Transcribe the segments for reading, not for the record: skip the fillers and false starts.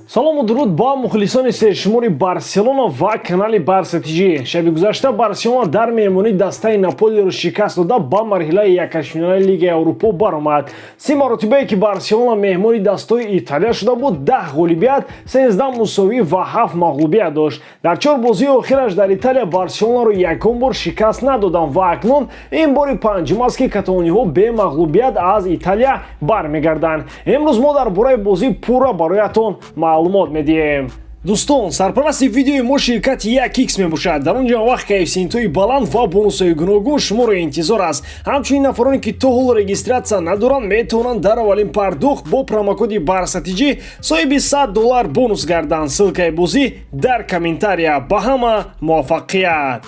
салому дуруд ба мухлисони сершумори барселона ва канали БАРСЕЛОНА. шаби гузашта барселона дар меҳмонӣ дастаи наполиро шикаст дода ба марҳилаи якачфиналаи лигаи аврупо баромад. Се маротибае ки барселона меҳмони дастаи италия шуда буд, 10 ғолибият, 13 мусовӣ ва 7 мағлубият дошт. Дар 4 бозии охираш дар Италия барселонаро ягон бор шикаст надоданд ва акнун ин бори панҷум аст ки каталониҳо бе мағлубият аз Италия бармегарданд. Имрӯз мо дар бораи бозӣ пурра бароятон маълумот медиҳем. дӯстон, сарпарасти видеои мо ширкати 1x мебошад. дар он ҷо вақт коэффициентҳои баланд ва бонусҳои гуногун шуморо интизор аст. ҳамчунин нафароне ки то ҳол регистратсия надоранд метавонанд дар аввалин пардохт бо промокоди БАРСЕЛОНА соҳиби $100 бонус гарданд. ссилкаи бозӣ дар комментария. ба ҳама муваффақият.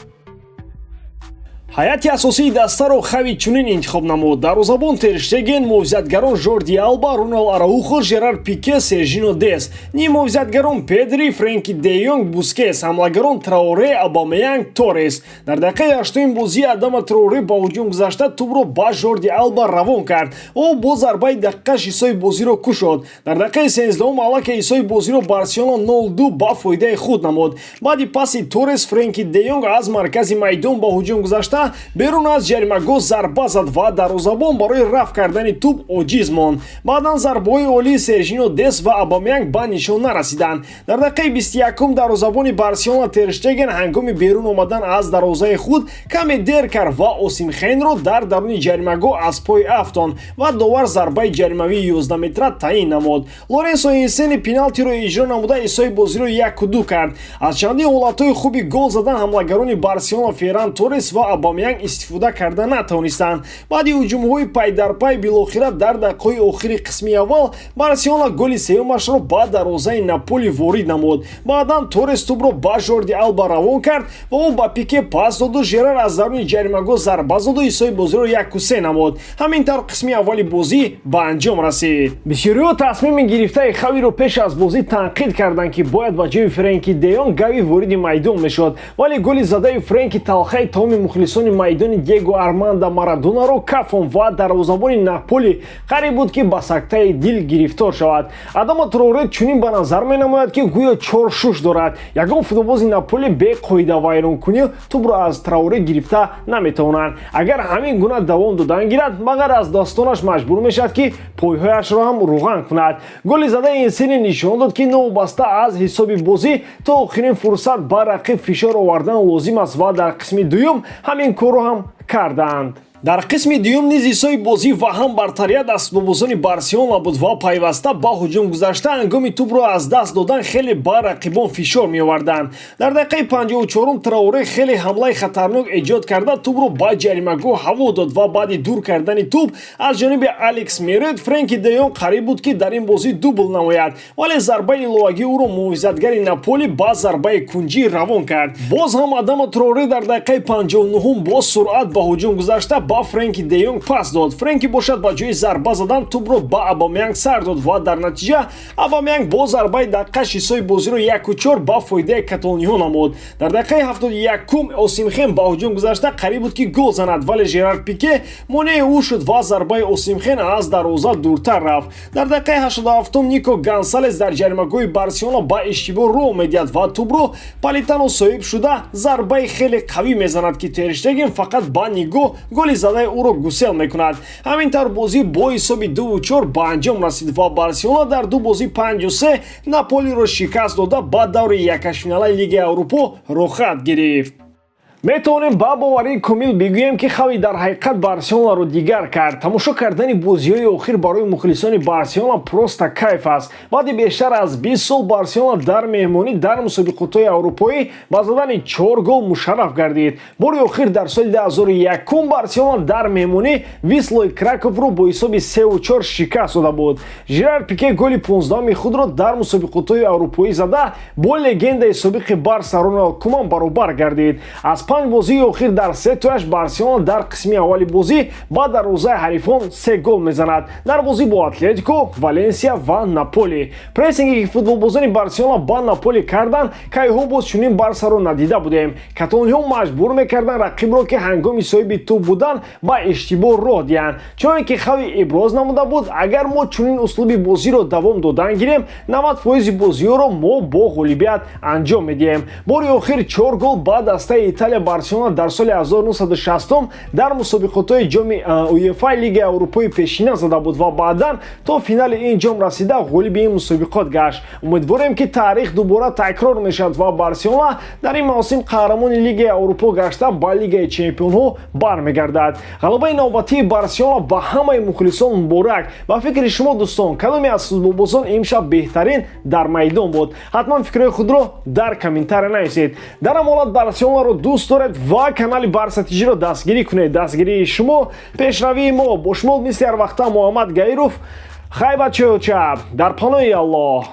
ҳайати асосии дастаро Хавид чунин интихоб намуд: дарвозабон Тер Штеген, муҳофизатгарон Жорди Алба, Роналд Араухо, Жерар Пике, Сержино Дес, ниму муҳофизатгарон Педри, Френки де Йонг, Бускетс, ҳамлагарон Траоре, Абамеянг, Торрес. Дар дақиқаи 8 бозӣ Адама Траоре ба ҳуҷум гузашта тӯбро ба Жорди Алба равон кард. ӯ бо зарбаи дақиқаш исои бозиро кушод. дар дақиқаи 13 аллака исои бозиро Барселона 0-2 ба фоидаи худ намуд. баъди паси Торрес, Френки де Йонг аз маркази майдон ба ҳуҷум гузашта берун аз ҷаримагоҳ зарба зад ва дарвозабон барои рафт кардани тӯб оҷиз монд. баъдан зарбаҳои олии Сержино Дес ва Абамеянг ба нишон нарасиданд. дар дақиқаи 21 дарвозабони Барселона Тер Штеген ҳангоми берун омадан аз дарвозаи худ каме дер кард ва Осимхенро дар даруни ҷаримагоҳ аз пой афтонд ва довар зарбаи ҷаримавии 11 метра таъин намуд. Лоренсо Инсени пеналтиро иҷро намуда исои бозиро 1-2 кард. аз чандин ҳолатҳои хуби гол задан ҳамлагарони Барселона Ферран Торрес ва Абамеянг истифода карда натавонистанд. баъди ҳуҷумҳои пайдарпай билохира дар дақиқаҳои охири қисми аввал Барселона голи сеюмашро ба дарвозаи Наполи ворид намуд. баъдан Торрес тӯбро ба Жорди Алба равон кард ва ӯ ба Пике пас доду Жерар аз даруни ҷаримагоҳ зарба зоду исои бозиро 1-3 намуд. ҳамин тавр қисми аввали бозӣ ба анҷом расид. бисёриҳо тасмими гирифтаи Хавиро пеш аз бозӣ танқид карданд ки бояд ба ҷои Френки де Йонг гави вориди майдон мешуд, вале голи задаи Френки талхаи тамоми мухлисони майдони Диего Армандо Марадонаро кафон ва дарвозабони Наполи қариб буд ки ба сактаи дил гирифтор шавад. Адама Траоре чунин ба назар менамояд ки гӯё чоршуш дорад. ягон футболбози Наполи бе қоида вайронкунӣ тӯбро аз Траоре гирифта наметавонанд. агар ҳамин гуна давом додан гирад, магар аз дастонаш маҷбур мешавад ки пойҳояшро ҳам рӯған кунад. голи задаи Инсини нишон дод ки новобаста аз ҳисоби бозӣ то охирин фурсат ба рақиб фишор овардан лозим аст ва дар қисми дуюм ҳамин корро ҳам карданд. дар қисми дуюм низ исои бозӣ ва ҳам бартария дастбозони Барселона буд ва пайваста ба ҳуҷум гузашта ҳангоми тӯбро аз даст додан хеле ба рақибон фишор меоварданд. дар дақиқаи 54 Траоре хеле ҳамлаи хатарнок эҷод карда тӯбро ба ҷаримагоҳ ҳаво дод ва баъди дур кардани тӯб аз ҷониби Алекс Меред Френки де Йонг қариб буд ки дар ин бозӣ дубл намояд, вале зарбаи иловагӣ ӯро муҳофизатгари Наполи ба зарбаи кунҷӣ равон кард. боз ҳам Адама Траоре дар дақиқаи 59 бо суръат ба ҳуҷум гузашта ба Френки де Йонг пас дод. Френки бошад ба ҷои зарба задан тӯбро ба Абамеянг сар дод ва дар натиҷа Абамеянг бо зарбаи дақиқаш исои бозиро 1-4 ба фоидаи каталониҳо намуд. дар дақиқаи 71 Осимхен ба ҳуҷум гузашта қариб буд ки гол занад, вале Жерар Пике монеи ӯ шуд ва зарбаи Осимхен аз дарвоза дуртар рафт. дар дақиқаи 87 Нико Гонсалес дар ҷаримагоҳи Барселона ба иштибоҳ роҳ медиҳад ва тӯбро Политано соҳиб шуда зарбаи хеле қавӣ мезанад ки Тер Штеген фақат ба нигоҳ голи задаи ӯро гусел мекунад. ҳамин тавр бозӣ бо ҳисоби 2-4 ба анҷом расид ва Барселона дар ду бозӣ 5-3 Наполиро шикаст дода ба даври якачфиналаи Лигаи Аврупо рохат гирифт. метавонем ба боварии комил бигӯем ки Хави дар ҳақиқат Барселонаро дигар кард. тамошо кардани бозиҳои охир барои мухлисони Барселона просто кайф аст. баъди бештар аз 20 сол Барселона дар меҳмонӣ дар мусобиқотҳои аврупоӣ ба задани 4 гол мушарраф гардид. бори охир дар соли 2001 Барселона дар меҳмонӣ Вислои Краковро бо ҳисоби 3-4 шикаст дода буд. Жерар Пике голи 15-ми худро дар мусобиқотҳои аврупоӣ зада бо легендаи собиқи Барса Роналд Куман баробар гардид. аз 5 бозии охир дар сетояш Барселона дар қисми аввали бозӣ ба дарвозаи ҳарифон 3 гол мезанад. Дар бозӣ бо Атлетико, Валенсия ва Наполи. Прессинге ки футболбозони Барселона ба Наполи карданд, кайҳо боз чунин Барсаро надида будем. Католониҳо маҷбур мекарданд рақибро ки ҳангоми соҳиби туп буданд ба иштибоҳ роҳ диҳанд. Чуноне ки Хави иброз намуда буд, агар мо чунин услуби бозиро давом додан гирем, 90% бозиҳоро мо бо ғолибият анҷом медиҳем. Бори охир 4 гол ба дастаи Италия Барселона дар соли 1960 дар мусобиқотҳои ҷоми УЕФА Лигаи Аврупои пешина зада буд ва баъдан то финали ин ҷом расида ғолиби ин мусобиқот гашт. Умедворем ки таърих дубора такрор мешавад ва Барселона дар ин мавсим қаҳрамони Лигаи Аврупо гашта ба Лигаи Чемпионҳо бармегардад. Ғалабаи навбатии Барселона ба ҳамаи мухлисон муборак. Ба фикри шумо дӯстон, кадоме аз футболбозон имшаб беҳтарин дар майдон буд? Ҳатман фикрҳои худро дар комментария нависед. Дар ҳам ҳолат Барселонаро дӯст доред ва канали Барса тижиро дастгирӣ кунед. Дастгирии шумо пешравии мо. Бо шумо мисли ҳар вақта Муҳаммад Гаиров. Хай бачаҳо, дар паноҳи Аллоҳ.